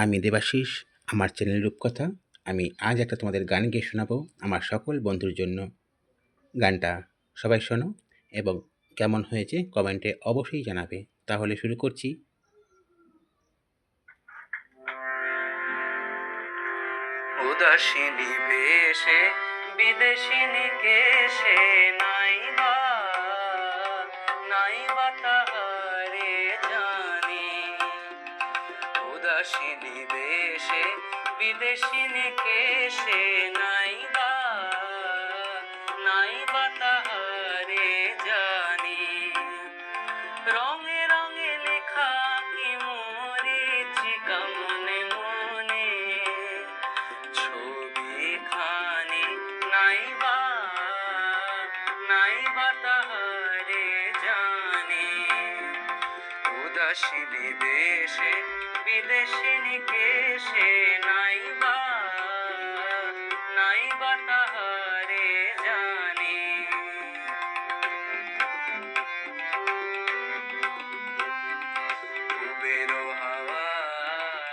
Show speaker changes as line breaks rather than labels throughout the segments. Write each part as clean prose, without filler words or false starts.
আমি দেবাশিস, আমার চ্যানেল রূপকথা। আমি আজ একটা তোমাদের গান গেয়ে শোনাবো আমার সকল বন্ধুর জন্য। গানটা সবাই শোনো এবং কেমন হয়েছে কমেন্টে অবশ্যই জানাবে। তাহলে শুরু করছি।
উদাসিনী বেশে বিদেশিনী কেশে নাইবা তাহারে জানি। উদাসিনী বেশে বিদেশিনী কেশে নাইবা তাহারে জানি। রঙে রঙে লেখা কি মরিচিকা মনে মনে, ছবি খানি নাইবা তাহারে জানি। উদাসিনী বেশে বিদেশিনী কেশে নাইবা তাহারে জানি। কুবের হাওয়ায়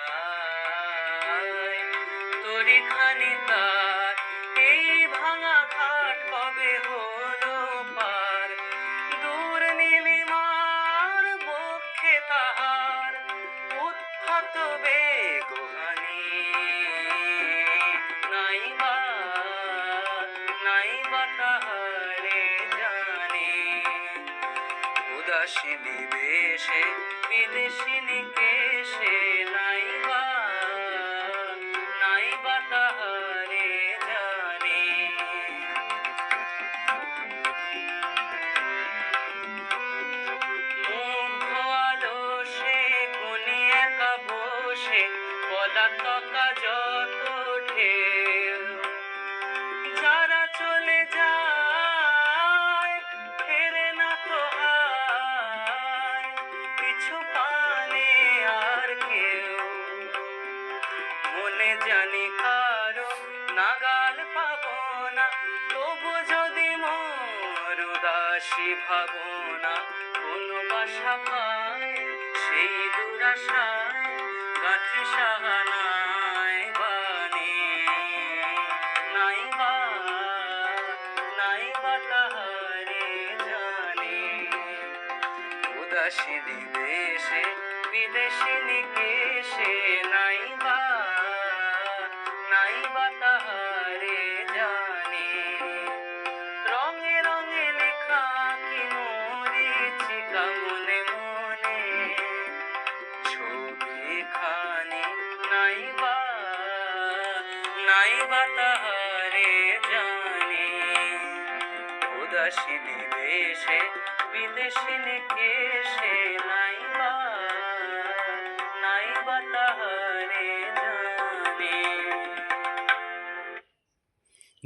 তরি খানি তার, এই ভাঙা ঘাট কবে হলো পার। দূর নীলিমার বক্ষে তাহার উদ্ধত বেগহানি। নাইবা তাহারে জানি। উদাসিনী বেশে বিদেশিনী কেশে নাইবা তাহারে জানি। মুগ্ধ আলসে কোনি একা বসে পলাতকা যত ঢেউ। যারা চলে যায় ফেরে না তো হায়, কিছু পানে আর কেউ। মনে জানি কারো নাগাল পাবো না, তবু যদি মোর উদাসী ভাবনা কোনো বাসা পায়, সেই দুরাশায় গাঁথি সাহানায় বাণী। নাইবা তাহারে জানি। উদাসিনী বেশে বিদেশিনী কেশে নাইবা তাহারে জানি। রঙে রঙে লেখা কি মরিচিকা মনে মনে, ছবি খানি নাইবা তাহারে জানি। উদাসিনী বেশে বিদেশিনী কেশে নাইবা তাহারে জানি।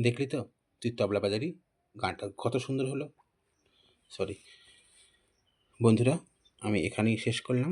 দেখলি তো তুই তবলা বাজারি, গানটা কত সুন্দর হলো। সরি বন্ধুরা, আমি এখানেই শেষ করলাম।